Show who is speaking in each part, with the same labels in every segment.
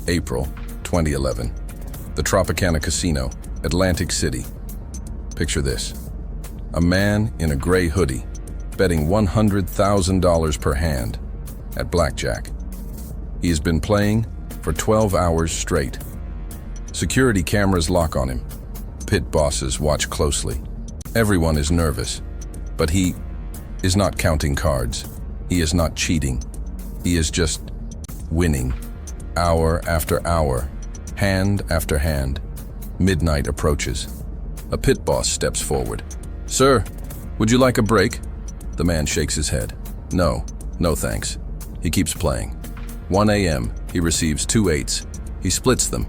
Speaker 1: April 2011. The Tropicana Casino, Atlantic City. Picture this. A man in a gray hoodie, betting $100,000 per hand at blackjack. He has been playing for 12 hours straight. Security cameras lock on him. Pit bosses watch closely. Everyone is nervous, but he is not counting cards. He is not cheating. He is just winning, hour after hour, hand after hand. Midnight approaches. A pit boss steps forward. "Sir, would you like a break?" The man shakes his head. No thanks. He keeps playing. 1 a.m., he receives 2 eights. He splits them.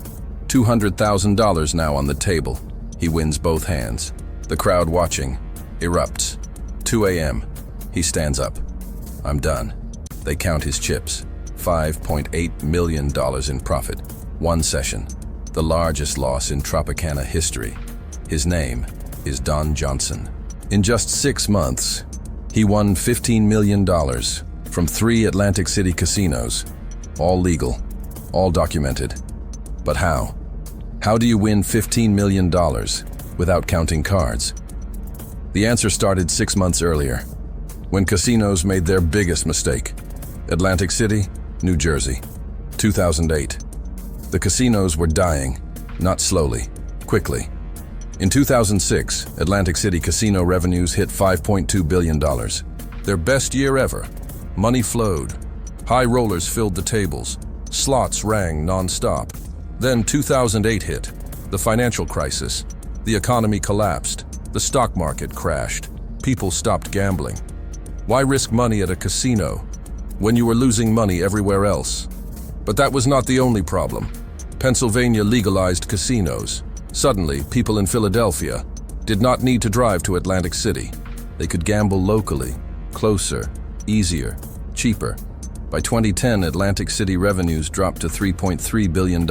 Speaker 1: $200,000 now on the table. He wins both hands. The crowd watching erupts. 2 a.m., he stands up. "I'm done." They count his chips. $5.8 million in profit. One session. The largest loss in Tropicana history. His name is Don Johnson. In just 6 months, he won $15 million from 3 Atlantic City casinos. All legal, all documented. But how? How do you win $15 million without counting cards? The answer started 6 months earlier, when casinos made their biggest mistake. Atlantic City, New Jersey, 2008. The casinos were dying, not slowly, quickly. In 2006, Atlantic City casino revenues hit $5.2 billion. Their best year ever. Money flowed. High rollers filled the tables. Slots rang non-stop. Then 2008 hit. The financial crisis. The economy collapsed. The stock market crashed. People stopped gambling. Why risk money at a casino when you were losing money everywhere else? But that was not the only problem. Pennsylvania legalized casinos. Suddenly, people in Philadelphia did not need to drive to Atlantic City. They could gamble locally, closer, easier, cheaper. By 2010, Atlantic City revenues dropped to $3.3 billion,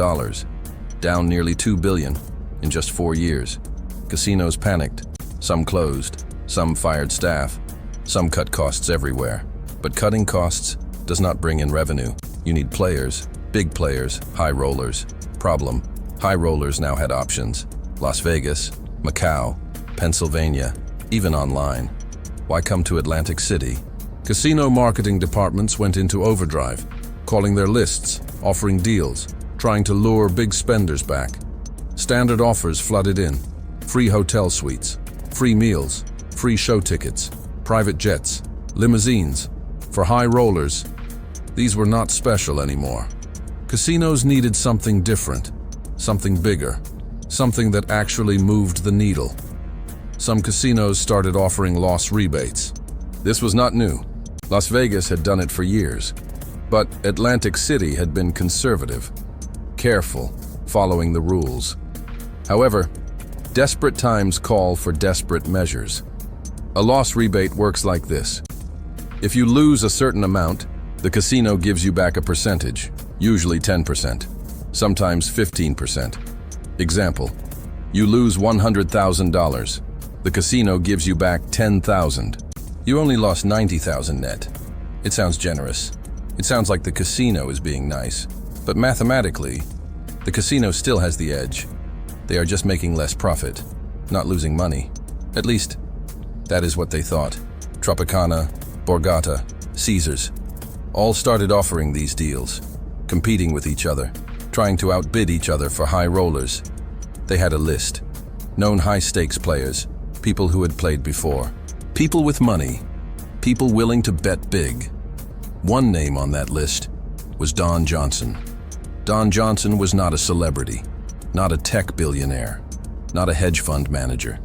Speaker 1: down nearly $2 billion in just 4 years. Casinos panicked. Some closed, some fired staff, some cut costs everywhere. But cutting costs does not bring in revenue. You need players, big players, high rollers. Problem: high rollers now had options. Las Vegas, Macau, Pennsylvania, even online. Why come to Atlantic City? Casino marketing departments went into overdrive, calling their lists, offering deals, trying to lure big spenders back. Standard offers flooded in. Free hotel suites, free meals, free show tickets, private jets, limousines. For high rollers, these were not special anymore. Casinos needed something different, something bigger, something that actually moved the needle. Some casinos started offering loss rebates. This was not new. Las Vegas had done it for years. But Atlantic City had been conservative, careful, following the rules. However, desperate times call for desperate measures. A loss rebate works like this. If you lose a certain amount, the casino gives you back a percentage, usually 10%, sometimes 15%. Example: you lose $100,000. The casino gives you back $10,000. You only lost $90,000 net. It sounds generous. It sounds like the casino is being nice. But mathematically, the casino still has the edge. They are just making less profit, not losing money. At least, that is what they thought. Tropicana, Borgata, Caesars, all started offering these deals, competing with each other, trying to outbid each other for high rollers. They had a list. Known high-stakes players, people who had played before. People with money, people willing to bet big. One name on that list was Don Johnson. Don Johnson was not a celebrity, not a tech billionaire, not a hedge fund manager.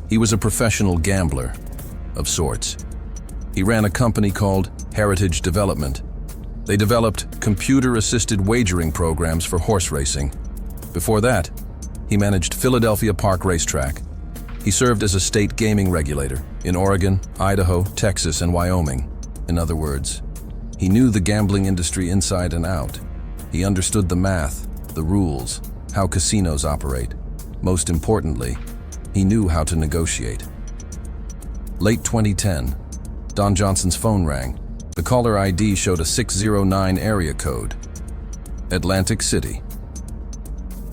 Speaker 1: He was a professional gambler of sorts. He ran a company called Heritage Development. They developed computer-assisted wagering programs for horse racing. Before that, he managed Philadelphia Park Racetrack. He served as a state gaming regulator in Oregon, Idaho, Texas, and Wyoming. In other words, he knew the gambling industry inside and out. He understood the math, the rules, how casinos operate. Most importantly, he knew how to negotiate. Late 2010, Don Johnson's phone rang. The caller ID showed a 609 area code. Atlantic City.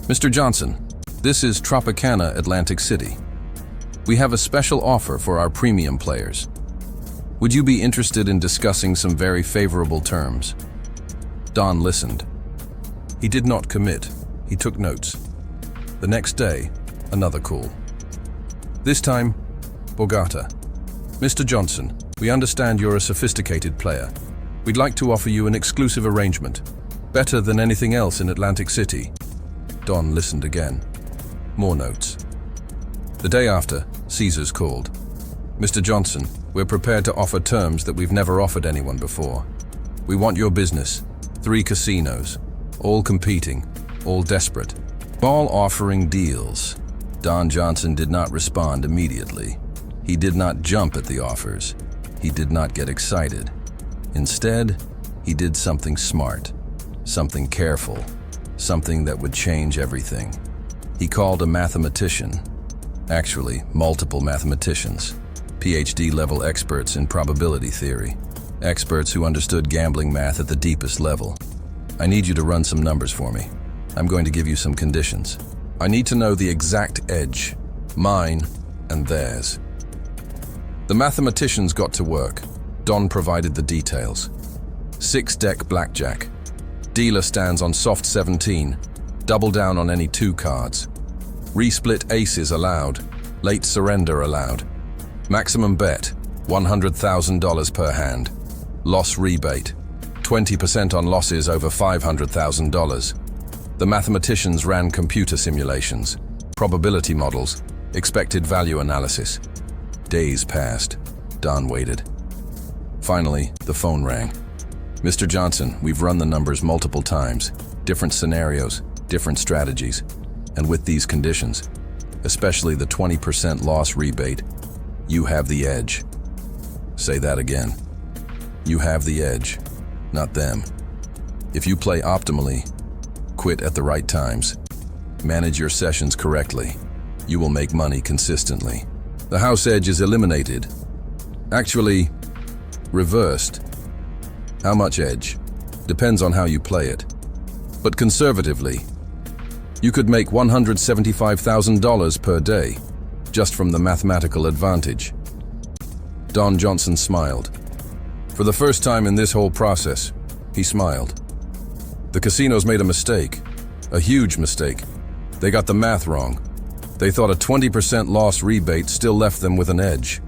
Speaker 1: Mr. Johnson, this is Tropicana Atlantic City. We have a special offer for our premium players. Would you be interested in discussing some very favorable terms? Don listened. He did not commit. He took notes. The next day, another call. This time, Bogota. Mr. Johnson, we understand you're a sophisticated player. We'd like to offer you an exclusive arrangement. Better than anything else in Atlantic City. Don listened again. More notes. The day after, Caesars called. Mr. Johnson, we're prepared to offer terms that we've never offered anyone before. We want your business. 3 casinos. All competing. All desperate. All offering deals. Don Johnson did not respond immediately. He did not jump at the offers. He did not get excited. Instead, he did something smart, something careful, something that would change everything. He called a mathematician, actually multiple mathematicians, Ph.D. level experts in probability theory, experts who understood gambling math at the deepest level. I need you to run some numbers for me. I'm going to give you some conditions. I need to know the exact edge, mine and theirs. The mathematicians got to work. Don provided the details. 6-deck blackjack. Dealer stands on soft 17. Double down on any 2 cards. Resplit aces allowed. Late surrender allowed. Maximum bet, $100,000 per hand. Loss rebate, 20% on losses over $500,000. The mathematicians ran computer simulations, probability models, expected value analysis. Days passed. Don waited. Finally, the phone rang. Mr. Johnson, we've run the numbers multiple times. Different scenarios, different strategies. And with these conditions, especially the 20% loss rebate, you have the edge. Say that again. You have the edge, not them. If you play optimally, quit at the right times, manage your sessions correctly, you will make money consistently. The house edge is eliminated. Actually, reversed. How much edge? Depends on how you play it. But conservatively, you could make $175,000 per day, just from the mathematical advantage. Don Johnson smiled. For the first time in this whole process, he smiled. The casinos made a mistake, a huge mistake. They got the math wrong. They thought a 20% loss rebate still left them with an edge.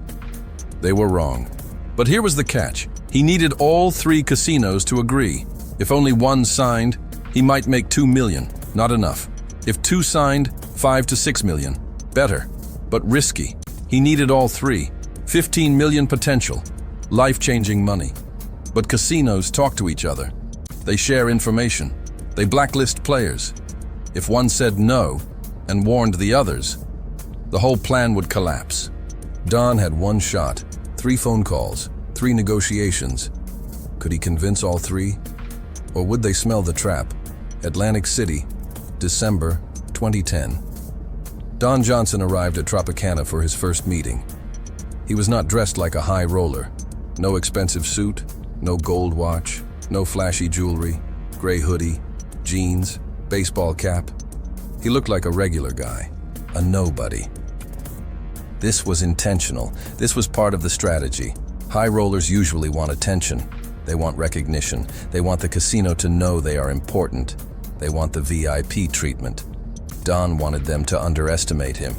Speaker 1: They were wrong. But here was the catch. He needed all 3 casinos to agree. If only one signed, he might make $2 million. Not enough. If 2 signed, $5 to $6 million. Better, but risky. He needed all 3. 15 million potential. Life-changing money. But casinos talk to each other. They share information. They blacklist players. If one said no and warned the others, the whole plan would collapse. Don had one shot, 3 phone calls, 3 negotiations. Could he convince all 3? Or would they smell the trap? Atlantic City, December 2010. Don Johnson arrived at Tropicana for his first meeting. He was not dressed like a high roller. No expensive suit, no gold watch, no flashy jewelry, gray hoodie, jeans, baseball cap. He looked like a regular guy, a nobody. This was intentional. This was part of the strategy. High rollers usually want attention. They want recognition. They want the casino to know they are important. They want the VIP treatment. Don wanted them to underestimate him,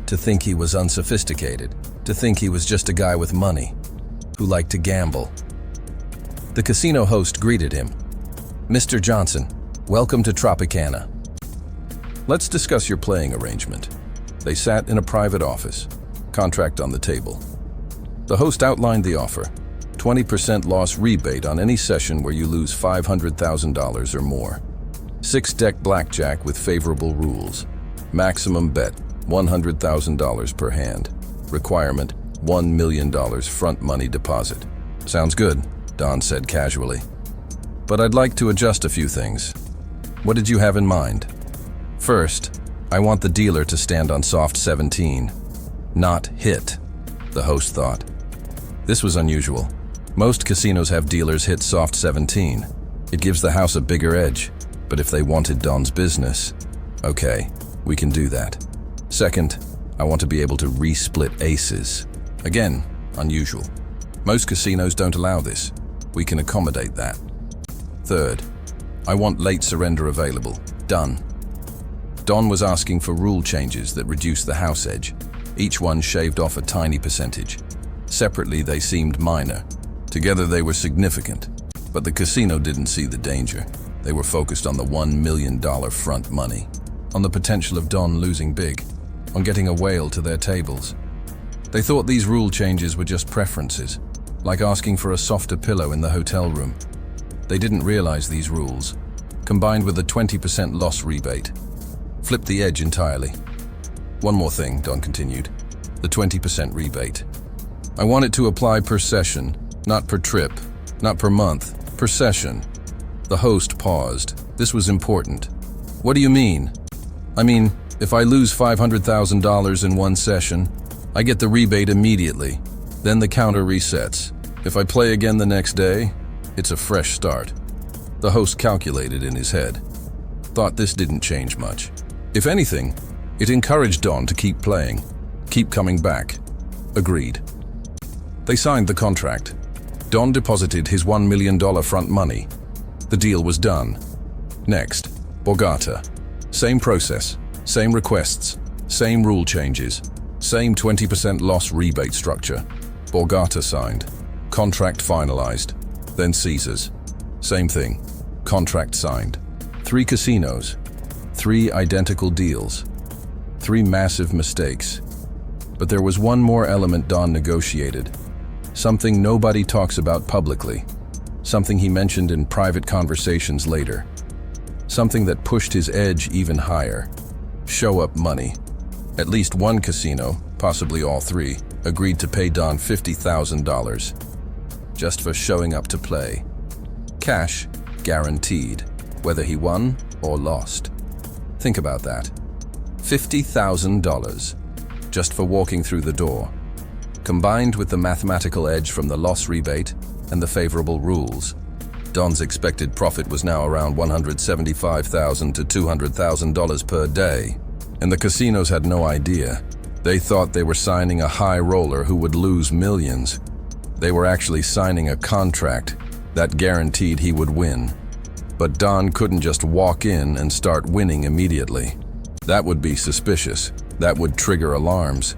Speaker 1: to think he was unsophisticated, to think he was just a guy with money, who liked to gamble. The casino host greeted him. Mr. Johnson, welcome to Tropicana. Let's discuss your playing arrangement. They sat in a private office, contract on the table. The host outlined the offer. 20% loss rebate on any session where you lose $500,000 or more. 6-deck blackjack with favorable rules. Maximum bet, $100,000 per hand. Requirement, $1 million front money deposit. Sounds good, Don said casually. But I'd like to adjust a few things. What did you have in mind? First, I want the dealer to stand on soft 17, not hit, the host thought. This was unusual. Most casinos have dealers hit soft 17. It gives the house a bigger edge. But if they wanted Don's business, okay, we can do that. Second, I want to be able to resplit aces. Again, unusual. Most casinos don't allow this. We can accommodate that. Third, I want late surrender available. Done. Don was asking for rule changes that reduce the house edge. Each one shaved off a tiny percentage. Separately, they seemed minor. Together, they were significant. But the casino didn't see the danger. They were focused on the $1 million front money, on the potential of Don losing big, on getting a whale to their tables. They thought these rule changes were just preferences, like asking for a softer pillow in the hotel room. They didn't realize these rules, combined with a 20% loss rebate, flipped the edge entirely. One more thing, Don continued, the 20% rebate. I want it to apply per session, not per trip, not per month, per session. The host paused. This was important. What do you mean? I mean, if I lose $500,000 in one session, I get the rebate immediately. Then the counter resets. If I play again the next day, it's a fresh start. The host calculated in his head. Thought this didn't change much. If anything, it encouraged Don to keep playing, keep coming back. Agreed. They signed the contract. Don deposited his $1 million front money. The deal was done. Next, Borgata. Same process, same requests, same rule changes, same 20% loss rebate structure. Borgata signed. Contract finalized. Then Caesars. Same thing. Contract signed. 3 casinos. 3 identical deals. 3 massive mistakes. But there was one more element Don negotiated. Something nobody talks about publicly. Something he mentioned in private conversations later. Something that pushed his edge even higher. Show-up money. At least one casino, possibly all 3, agreed to pay Don $50,000 just for showing up to play. Cash guaranteed, whether he won or lost. Think about that. $50,000 just for walking through the door. Combined with the mathematical edge from the loss rebate and the favorable rules, Don's expected profit was now around $175,000 to $200,000 per day. And the casinos had no idea. They thought they were signing a high roller who would lose millions. They were actually signing a contract that guaranteed he would win. But Don couldn't just walk in and start winning immediately. That would be suspicious. That would trigger alarms.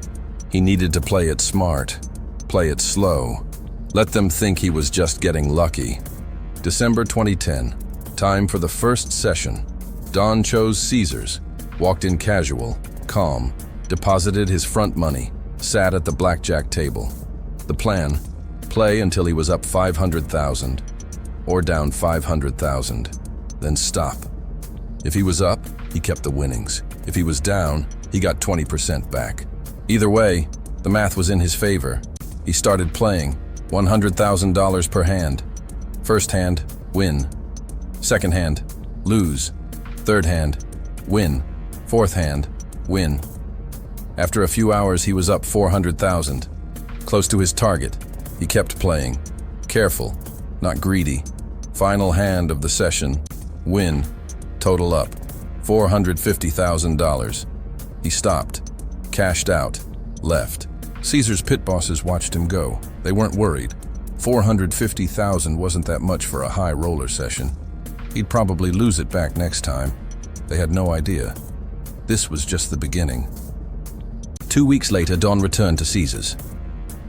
Speaker 1: He needed to play it smart, play it slow. Let them think he was just getting lucky. December 2010, time for the first session. Don chose Caesars, walked in casual, calm, deposited his front money, sat at the blackjack table. The plan, play until he was up $500,000 or down $500,000, then stop. If he was up, he kept the winnings. If he was down, he got 20% back. Either way, the math was in his favor. He started playing, $100,000 per hand. First hand, win. Second hand, lose. Third hand, win. Fourth hand, win. After a few hours, he was up $400,000. Close to his target, he kept playing. Careful, not greedy. Final hand of the session, win. Total up, $450,000. He stopped, cashed out, left. Caesar's pit bosses watched him go. They weren't worried. $450,000 wasn't that much for a high roller session. He'd probably lose it back next time. They had no idea. This was just the beginning. 2 weeks later, Don returned to Caesars.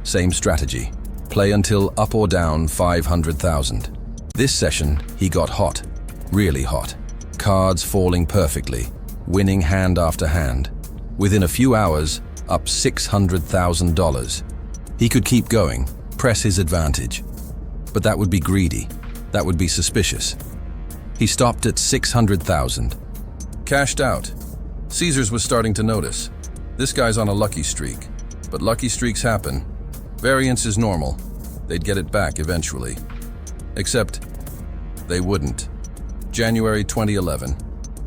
Speaker 1: Same strategy. Play until up or down $500,000. This session, he got hot. Really hot. Cards falling perfectly. Winning hand after hand. Within a few hours, up $600,000. He could keep going, press his advantage. But that would be greedy. That would be suspicious. He stopped at $600,000. Cashed out. Caesars was starting to notice. This guy's on a lucky streak. But lucky streaks happen. Variance is normal. They'd get it back eventually. Except, they wouldn't. January 2011.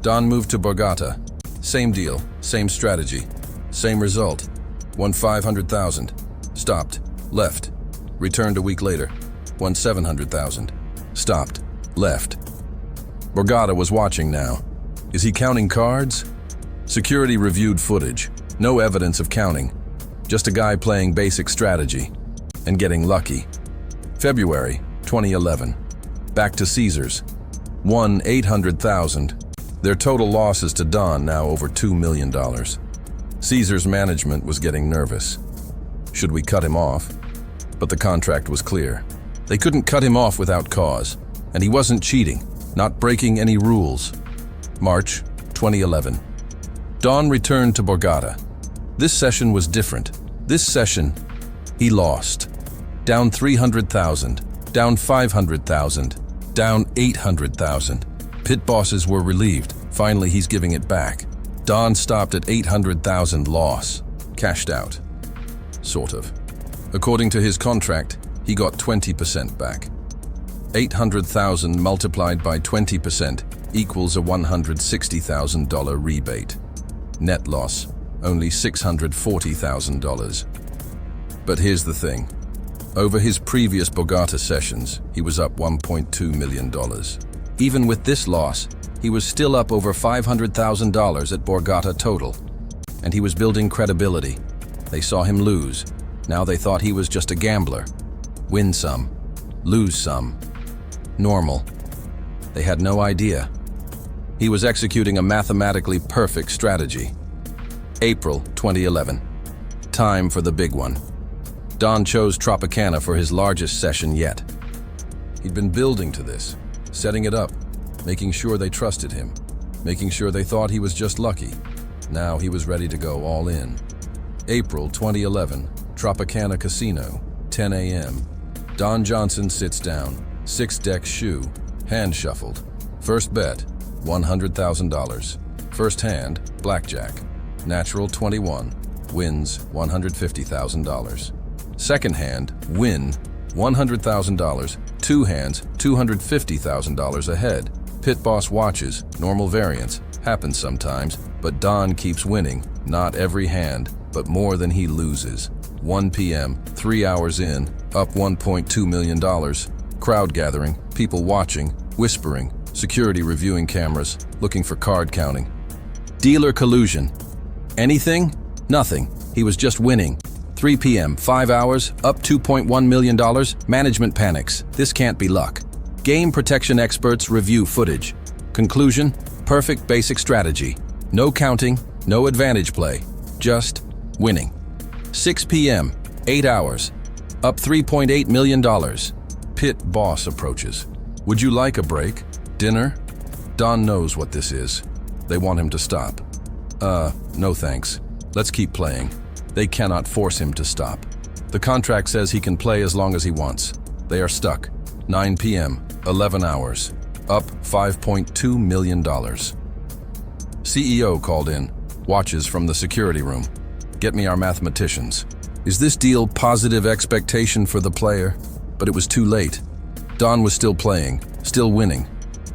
Speaker 1: Don moved to Borgata. Same deal, same strategy. Same result. Won $500,000. Stopped. Left. Returned a week later. Won $700,000. Stopped. Left. Borgata was watching now. Is he counting cards? Security reviewed footage. No evidence of counting. Just a guy playing basic strategy and getting lucky. February 2011. Back to Caesars. Won $800,000. Their total losses to Don now over $2 million. Caesars management was getting nervous. Should we cut him off? But the contract was clear. They couldn't cut him off without cause, and he wasn't cheating, not breaking any rules. March 2011. Don returned to Borgata. This session was different. This session, he lost. Down 300,000, down 500,000, down 800,000. Pit bosses were relieved. Finally, he's giving it back. Don stopped at 800,000 loss. Cashed out. Sort of. According to his contract, he got 20% back. 800,000 multiplied by 20% equals a $160,000 rebate. Net loss, only $640,000. But here's the thing. Over his previous Borgata sessions, he was up $1.2 million. Even with this loss, he was still up over $500,000 at Borgata total. And he was building credibility. They saw him lose. Now they thought he was just a gambler. Win some, lose some. Normal. They had no idea. He was executing a mathematically perfect strategy. April 2011. Time for the big one. Don chose Tropicana for his largest session yet. He'd been building to this, setting it up, making sure they trusted him, making sure they thought he was just lucky. Now he was ready to go all in. April 2011, Tropicana Casino, 10 a.m. Don Johnson sits down, 6-deck shoe, hand shuffled. First bet, $100,000. First hand, blackjack. Natural 21, wins $150,000. Second hand, win, $100,000. Two hands, $250,000 ahead. Pit boss watches, normal variance, happens sometimes, but Don keeps winning, not every hand, but more than he loses. 1 p.m., 3 hours in, up $1.2 million. Crowd gathering, people watching, whispering, security reviewing cameras, looking for card counting. Dealer collusion. Anything? Nothing. He was just winning. 3 p.m., 5 hours, up $2.1 million. Management panics. This can't be luck. Game protection experts review footage. Conclusion, perfect basic strategy. No counting, no advantage play. Just winning. 6 p.m., 8 hours, up $3.8 million. Pit boss approaches. Would you like a break? Dinner? Don knows what this is. They want him to stop. No thanks. Let's keep playing. They cannot force him to stop. The contract says he can play as long as he wants. They are stuck. 9 p.m., 11 hours, up $5.2 million. CEO called in, watches from the security room. Get me our mathematicians. Is this deal positive expectation for the player? But it was too late. Don was still playing, still winning.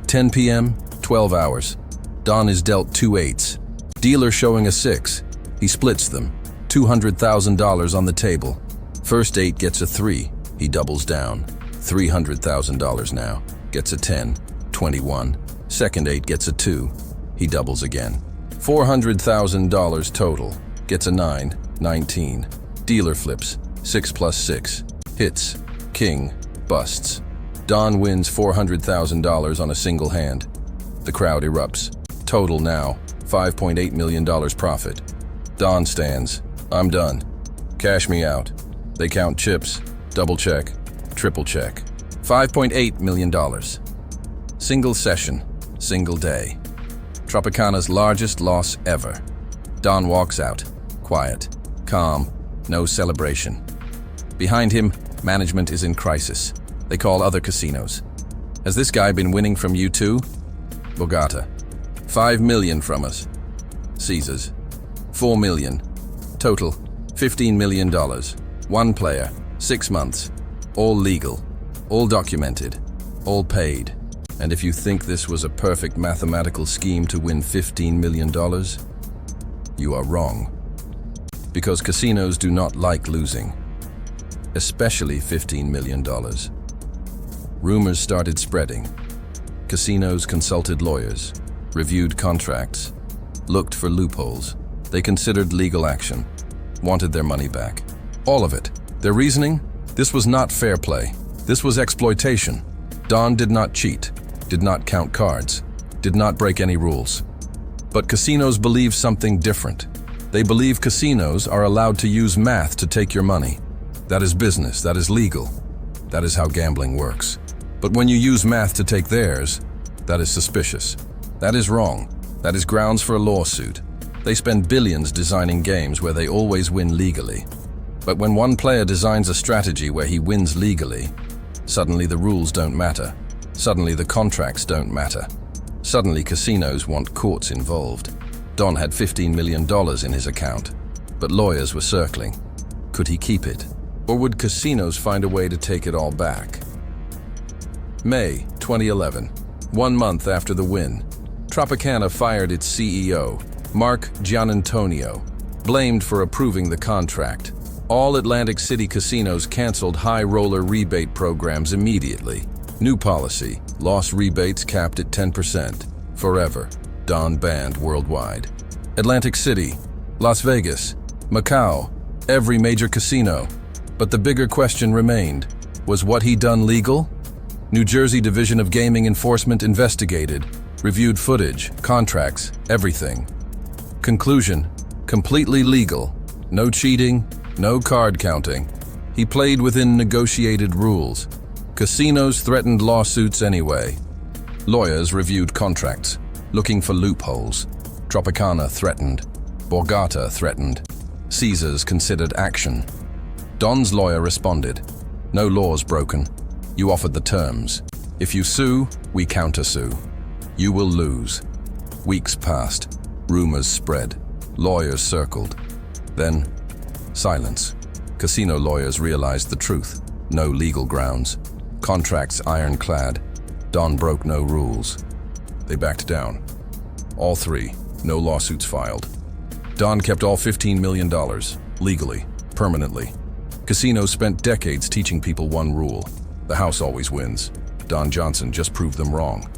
Speaker 1: 10 p.m., 12 hours. Don is dealt 2 8s. Dealer showing a 6. He splits them. $200,000 on the table. First 8 gets a 3. He doubles down. $300,000 now. Gets a 10. 21. Second 8 gets a 2. He doubles again. $400,000 total. Gets a 9. 19. Dealer flips. 6 plus 6. Hits. King. Busts. Don wins $400,000 on a single hand. The crowd erupts. Total now, $5.8 million profit. Don stands. I'm done. Cash me out. They count chips. Double check. Triple check. $5.8 million. Single session. Single day. Tropicana's largest loss ever. Don walks out. Quiet. Calm. No celebration. Behind him, management is in crisis. They call other casinos. Has this guy been winning from you too? Borgata. $5 million from us. Caesars. $4 million. Total, $15 million. One player, 6 months. All legal, all documented, all paid. And if you think this was a perfect mathematical scheme to win $15 million, you are wrong. Because casinos do not like losing, especially $15 million. Rumors started spreading. Casinos consulted lawyers, reviewed contracts, looked for loopholes. They considered legal action, wanted their money back. All of it. Their reasoning? This was not fair play. This was exploitation. Don did not cheat, did not count cards, did not break any rules. But casinos believe something different. They believe casinos are allowed to use math to take your money. That is business, that is legal. That is how gambling works. But when you use math to take theirs, that is suspicious. That is wrong. That is grounds for a lawsuit. They spend billions designing games where they always win legally. But when one player designs a strategy where he wins legally, suddenly the rules don't matter. Suddenly the contracts don't matter. Suddenly casinos want courts involved. Don had $15 million in his account, but lawyers were circling. Could he keep it? Or would casinos find a way to take it all back? May 2011, 1 month after the win, Tropicana fired its CEO, Mark Giannantonio, blamed for approving the contract. All Atlantic City casinos canceled high roller rebate programs immediately. New policy, loss rebates capped at 10%. Forever. Don banned worldwide. Atlantic City, Las Vegas, Macau, every major casino. But the bigger question remained, was what he done legal? New Jersey Division of Gaming Enforcement investigated, reviewed footage, contracts, everything. Conclusion, completely legal. No cheating, no card counting. He played within negotiated rules. Casinos threatened lawsuits anyway. Lawyers reviewed contracts, looking for loopholes. Tropicana threatened. Borgata threatened. Caesars considered action. Don's lawyer responded, no laws broken. You offered the terms. If you sue, we countersue. You will lose. Weeks passed. Rumors spread. Lawyers circled. Then, silence. Casino lawyers realized the truth. No legal grounds. Contracts ironclad. Don broke no rules. They backed down. All three. No lawsuits filed. Don kept all $15 million. Legally. Permanently. Casinos spent decades teaching people one rule. The house always wins. Don Johnson just proved them wrong.